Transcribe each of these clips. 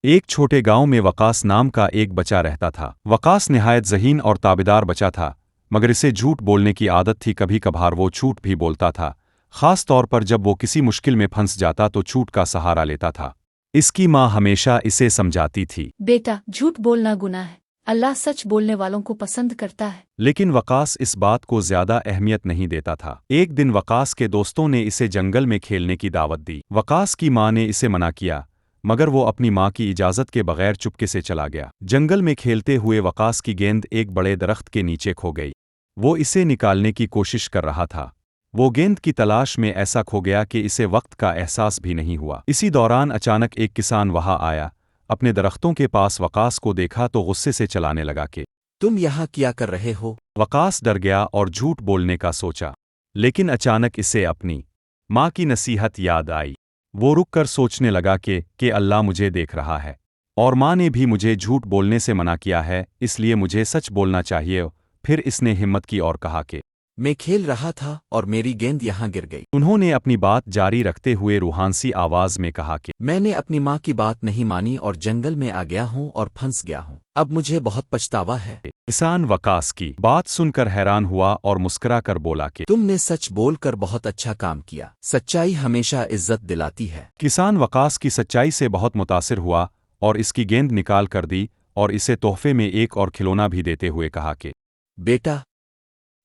ایک چھوٹے گاؤں میں وقاص نام کا ایک بچہ رہتا تھا۔ وقاص نہایت ذہین اور تابیدار بچہ تھا، مگر اسے جھوٹ بولنے کی عادت تھی۔ کبھی کبھار وہ جھوٹ بھی بولتا تھا، خاص طور پر جب وہ کسی مشکل میں پھنس جاتا تو جھوٹ کا سہارا لیتا تھا۔ اس کی ماں ہمیشہ اسے سمجھاتی تھی، بیٹا، جھوٹ بولنا گناہ ہے، اللہ سچ بولنے والوں کو پسند کرتا ہے۔ لیکن وقاص اس بات کو زیادہ اہمیت نہیں دیتا تھا۔ ایک دن وقاص کے دوستوں نے اسے جنگل میں کھیلنے کی دعوت دی۔ وقاص کی ماں نے اسے منع کیا، مگر وہ اپنی ماں کی اجازت کے بغیر چپکے سے چلا گیا۔ جنگل میں کھیلتے ہوئے وقاص کی گیند ایک بڑے درخت کے نیچے کھو گئی۔ وہ اسے نکالنے کی کوشش کر رہا تھا۔ وہ گیند کی تلاش میں ایسا کھو گیا کہ اسے وقت کا احساس بھی نہیں ہوا۔ اسی دوران اچانک ایک کسان وہاں آیا، اپنے درختوں کے پاس وقاص کو دیکھا تو غصے سے چلانے لگا کہ تم یہاں کیا کر رہے ہو؟ وقاص ڈر گیا اور جھوٹ بولنے کا سوچا، لیکن اچانک اسے اپنی ماں کی نصیحت یاد آئی۔ وہ رک کر سوچنے لگا کہ اللہ مجھے دیکھ رہا ہے، اور ماں نے بھی مجھے جھوٹ بولنے سے منع کیا ہے، اس لیے مجھے سچ بولنا چاہیے۔ پھر اس نے ہمت کی اور کہا کہ میں کھیل رہا تھا اور میری گیند یہاں گر گئی۔ انہوں نے اپنی بات جاری رکھتے ہوئے روحانسی آواز میں کہا کہ میں نے اپنی ماں کی بات نہیں مانی اور جنگل میں آ گیا ہوں اور پھنس گیا ہوں۔ اب مجھے بہت پچھتاوا ہے۔ کسان وقاص کی بات سن کر حیران ہوا اور مسکرا کر بولا کہ تم نے سچ بول کر بہت اچھا کام کیا۔ سچائی ہمیشہ عزت دلاتی ہے۔ کسان وقاص کی سچائی سے بہت متاثر ہوا اور اس کی گیند نکال کر دی اور اسے تحفے میں ایک اور کھلونا بھی دیتے ہوئے کہا کہ بیٹا،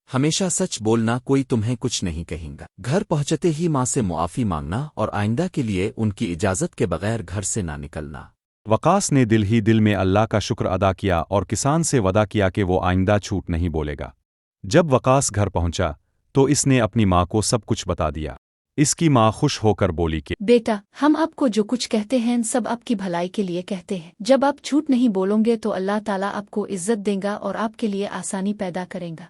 ہمیشہ سچ بولنا، کوئی تمہیں کچھ نہیں کہیں گا۔ گھر پہنچتے ہی ماں سے معافی مانگنا اور آئندہ کے لیے ان کی اجازت کے بغیر گھر سے نہ نکلنا۔ وقاص نے دل ہی دل میں اللہ کا شکر ادا کیا اور کسان سے وعدہ کیا کہ وہ آئندہ جھوٹ نہیں بولے گا۔ جب وقاص گھر پہنچا تو اس نے اپنی ماں کو سب کچھ بتا دیا۔ اس کی ماں خوش ہو کر بولی کہ بیٹا، ہم آپ کو جو کچھ کہتے ہیں سب آپ کی بھلائی کے لیے کہتے ہیں۔ جب آپ جھوٹ نہیں بولو گے تو اللہ تعالیٰ آپ کو عزت دے گا اور آپ کے لیے آسانی پیدا کرے گا۔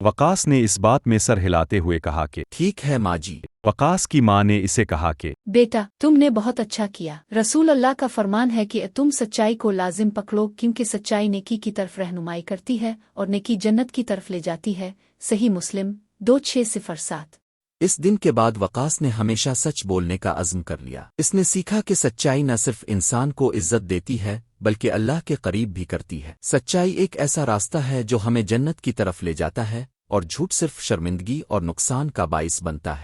وقاص نے اس بات میں سر ہلاتے ہوئے کہا کہ ٹھیک ہے ماں جی۔ وقاص کی ماں نے اسے کہا کہ بیٹا، تم نے بہت اچھا کیا۔ رسول اللہ کا فرمان ہے کہ تم سچائی کو لازم پکڑو، کیونکہ سچائی نیکی کی طرف رہنمائی کرتی ہے اور نیکی جنت کی طرف لے جاتی ہے۔ صحیح مسلم 2607۔ اس دن کے بعد وقاص نے ہمیشہ سچ بولنے کا عزم کر لیا۔ اس نے سیکھا کہ سچائی نہ صرف انسان کو عزت دیتی ہے بلکہ اللہ کے قریب بھی کرتی ہے۔ سچائی ایک ایسا راستہ ہے جو ہمیں جنت کی طرف لے جاتا ہے، اور جھوٹ صرف شرمندگی اور نقصان کا باعث بنتا ہے۔